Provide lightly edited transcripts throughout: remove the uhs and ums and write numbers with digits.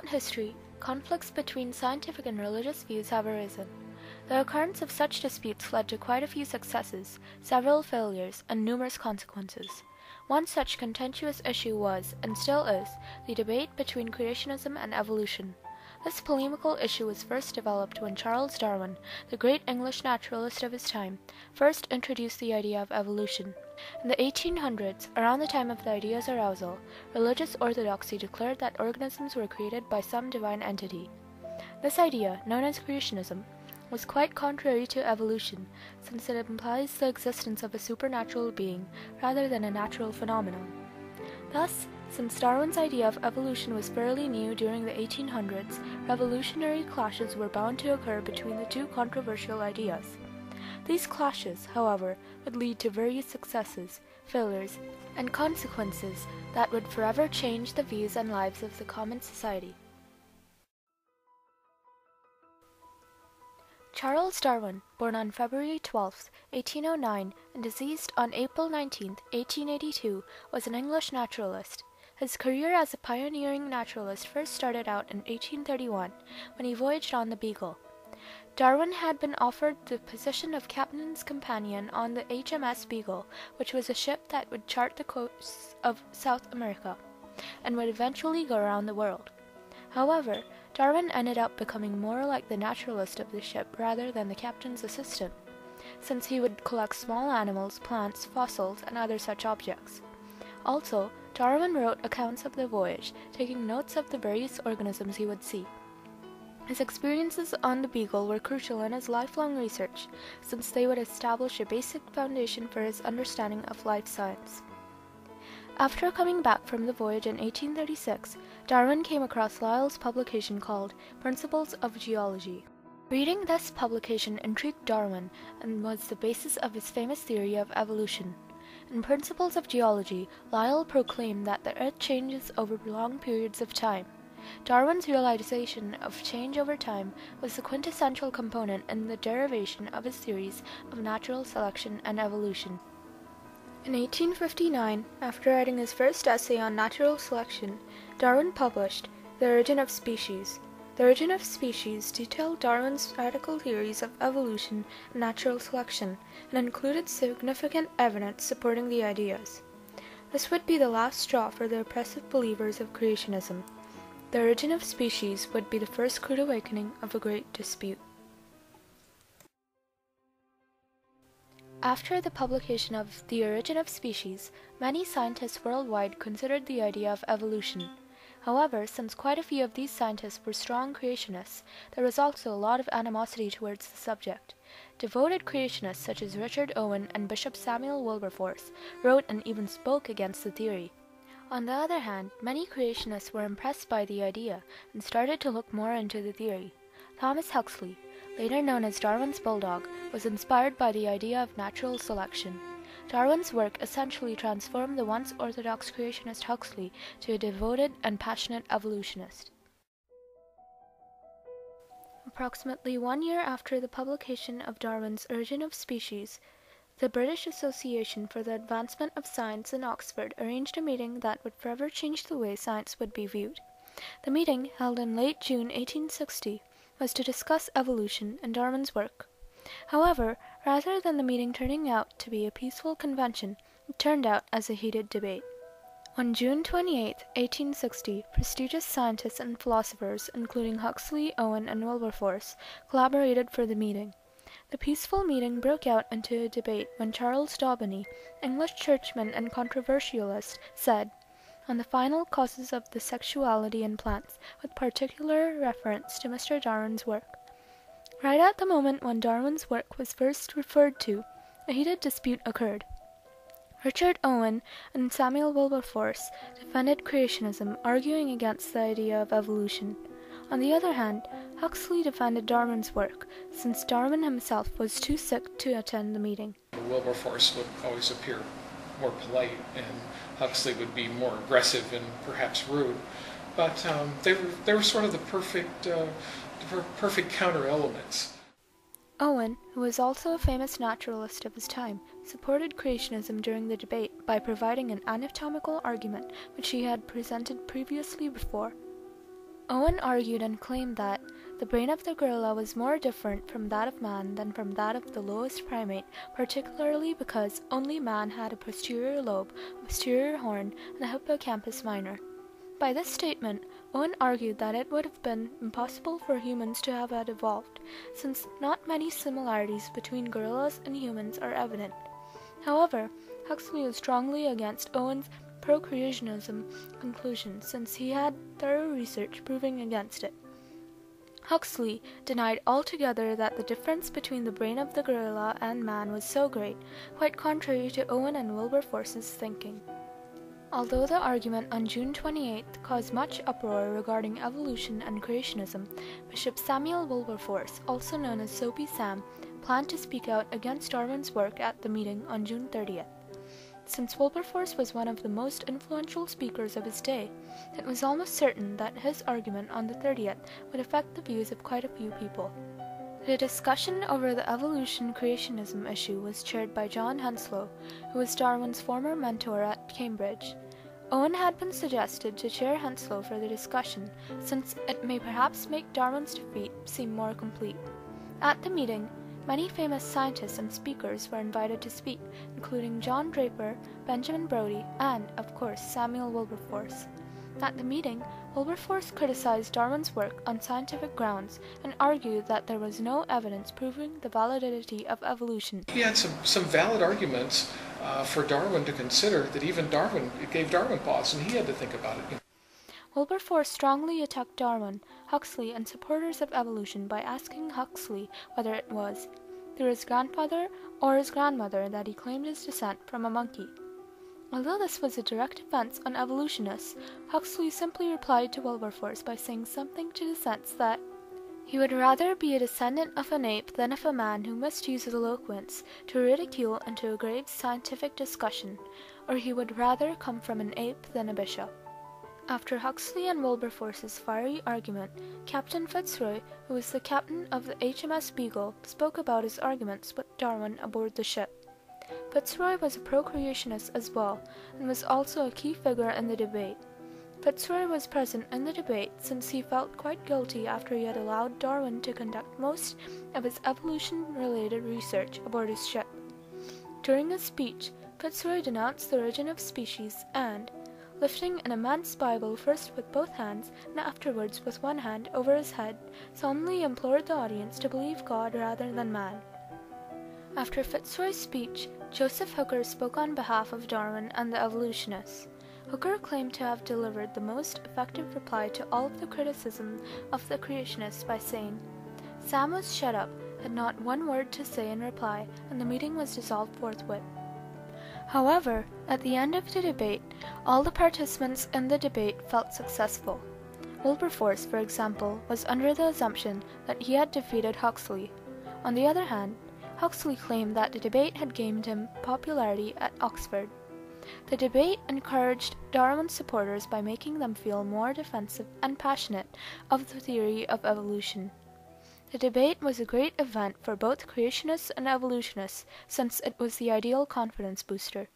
Throughout history, conflicts between scientific and religious views have arisen. The occurrence of such disputes led to quite a few successes, several failures, and numerous consequences. One such contentious issue was, and still is, the debate between creationism and evolution. This polemical issue was first developed when Charles Darwin, the great English naturalist of his time, first introduced the idea of evolution. In the 1800s, around the time of the idea's arousal, religious orthodoxy declared that organisms were created by some divine entity. This idea, known as creationism, was quite contrary to evolution, since it implies the existence of a supernatural being rather than a natural phenomenon. Thus, since Darwin's idea of evolution was fairly new during the 1800s, revolutionary clashes were bound to occur between the two controversial ideas. These clashes, however, would lead to various successes, failures, and consequences that would forever change the views and lives of the common society. Charles Darwin, born on February 12, 1809, and deceased on April 19, 1882, was an English naturalist. His career as a pioneering naturalist first started out in 1831, when he voyaged on the Beagle. Darwin had been offered the position of captain's companion on the HMS Beagle, which was a ship that would chart the coasts of South America, and would eventually go around the world. However, Darwin ended up becoming more like the naturalist of the ship rather than the captain's assistant, since he would collect small animals, plants, fossils, and other such objects. Also, Darwin wrote accounts of the voyage, taking notes of the various organisms he would see. His experiences on the Beagle were crucial in his lifelong research, since they would establish a basic foundation for his understanding of life science. After coming back from the voyage in 1836, Darwin came across Lyell's publication called Principles of Geology. Reading this publication intrigued Darwin and was the basis of his famous theory of evolution. In Principles of Geology, Lyell proclaimed that the Earth changes over long periods of time. Darwin's realization of change over time was the quintessential component in the derivation of his theories of natural selection and evolution. In 1859, after writing his first essay on natural selection, Darwin published The Origin of Species. The Origin of Species detailed Darwin's radical theories of evolution and natural selection, and included significant evidence supporting the ideas. This would be the last straw for the oppressive believers of creationism. The Origin of Species would be the first crude awakening of a great dispute. After the publication of The Origin of Species, many scientists worldwide considered the idea of evolution. However, since quite a few of these scientists were strong creationists, there was also a lot of animosity towards the subject. Devoted creationists such as Richard Owen and Bishop Samuel Wilberforce wrote and even spoke against the theory. On the other hand, many creationists were impressed by the idea and started to look more into the theory. Thomas Huxley, later known as Darwin's bulldog, was inspired by the idea of natural selection. Darwin's work essentially transformed the once orthodox creationist Huxley to a devoted and passionate evolutionist. Approximately 1 year after the publication of Darwin's Origin of Species, the British Association for the Advancement of Science in Oxford arranged a meeting that would forever change the way science would be viewed. The meeting, held in late June 1860, was to discuss evolution and Darwin's work. However, rather than the meeting turning out to be a peaceful convention, it turned out as a heated debate. On June 28, 1860, prestigious scientists and philosophers, including Huxley, Owen, and Wilberforce, collaborated for the meeting. The peaceful meeting broke out into a debate when Charles Daubeny, English churchman and controversialist, said, "On the final causes of the sexuality in plants, with particular reference to Mr. Darwin's work." Right at the moment when Darwin's work was first referred to, a heated dispute occurred. Richard Owen and Samuel Wilberforce defended creationism, arguing against the idea of evolution. On the other hand, Huxley defended Darwin's work, since Darwin himself was too sick to attend the meeting. Wilberforce would always appear more polite, and Huxley would be more aggressive and perhaps rude. But they were sort of the perfect counter elements. Owen, who was also a famous naturalist of his time, supported creationism during the debate by providing an anatomical argument which he had presented previously before. Owen argued and claimed that the brain of the gorilla was more different from that of man than from that of the lowest primate, particularly because only man had a posterior lobe, a posterior horn, and a hippocampus minor. By this statement, Owen argued that it would have been impossible for humans to have had evolved, since not many similarities between gorillas and humans are evident. However, Huxley was strongly against Owen's procreationism conclusion, since he had thorough research proving against it. Huxley denied altogether that the difference between the brain of the gorilla and man was so great, quite contrary to Owen and Wilberforce's thinking. Although the argument on June 28th caused much uproar regarding evolution and creationism, Bishop Samuel Wilberforce, also known as Soapy Sam, planned to speak out against Darwin's work at the meeting on June 30th. Since Wilberforce was one of the most influential speakers of his day, it was almost certain that his argument on the 30th would affect the views of quite a few people. The discussion over the evolution-creationism issue was chaired by John Henslow, who was Darwin's former mentor at Cambridge. Owen had been suggested to chair Henslow for the discussion, since it may perhaps make Darwin's defeat seem more complete. At the meeting, many famous scientists and speakers were invited to speak, including John Draper, Benjamin Brodie, and, of course, Samuel Wilberforce. At the meeting, Wilberforce criticized Darwin's work on scientific grounds and argued that there was no evidence proving the validity of evolution. He had some valid arguments for Darwin to consider that even Darwin, it gave Darwin pause, and he had to think about it. Wilberforce strongly attacked Darwin, Huxley, and supporters of evolution by asking Huxley whether it was through his grandfather or his grandmother that he claimed his descent from a monkey. Although this was a direct offense on evolutionists, Huxley simply replied to Wilberforce by saying something to the sense that he would rather be a descendant of an ape than of a man who misuses eloquence to ridicule into a grave scientific discussion, or he would rather come from an ape than a bishop. After Huxley and Wilberforce's fiery argument, Captain Fitzroy, who was the captain of the HMS Beagle, spoke about his arguments with Darwin aboard the ship. Fitzroy was a procreationist as well, and was also a key figure in the debate. Fitzroy was present in the debate since he felt quite guilty after he had allowed Darwin to conduct most of his evolution-related research aboard his ship. During his speech, Fitzroy denounced the origin of species and, lifting an immense Bible first with both hands and afterwards with one hand over his head, solemnly implored the audience to believe God rather than man. After Fitzroy's speech, Joseph Hooker spoke on behalf of Darwin and the evolutionists. Hooker claimed to have delivered the most effective reply to all of the criticism of the creationists by saying, "Sam was shut up, had not one word to say in reply, and the meeting was dissolved forthwith." However, at the end of the debate, all the participants in the debate felt successful. Wilberforce, for example, was under the assumption that he had defeated Huxley. On the other hand, Huxley claimed that the debate had gained him popularity at Oxford. The debate encouraged Darwin's supporters by making them feel more defensive and passionate of the theory of evolution. The debate was a great event for both creationists and evolutionists, since it was the ideal confidence booster.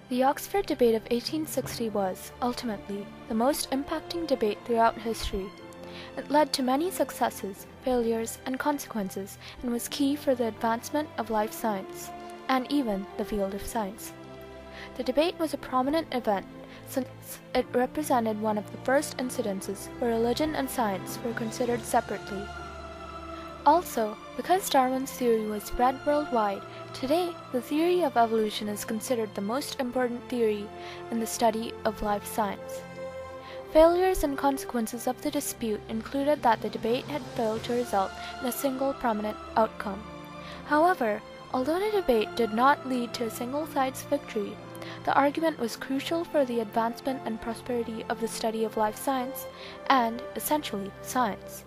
The Oxford debate of 1860 was, ultimately, the most impacting debate throughout history. It led to many successes, failures, and consequences, and was key for the advancement of life science, and even the field of science. The debate was a prominent event, since it represented one of the first incidences where religion and science were considered separately. Also, because Darwin's theory was spread worldwide, today the theory of evolution is considered the most important theory in the study of life science. Failures and consequences of the dispute included that the debate had failed to result in a single prominent outcome. However, although the debate did not lead to a single side's victory, the argument was crucial for the advancement and prosperity of the study of life science, and, essentially, science.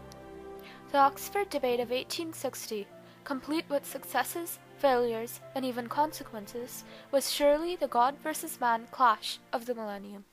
The Oxford debate of 1860, complete with successes, failures, and even consequences, was surely the God versus man clash of the millennium.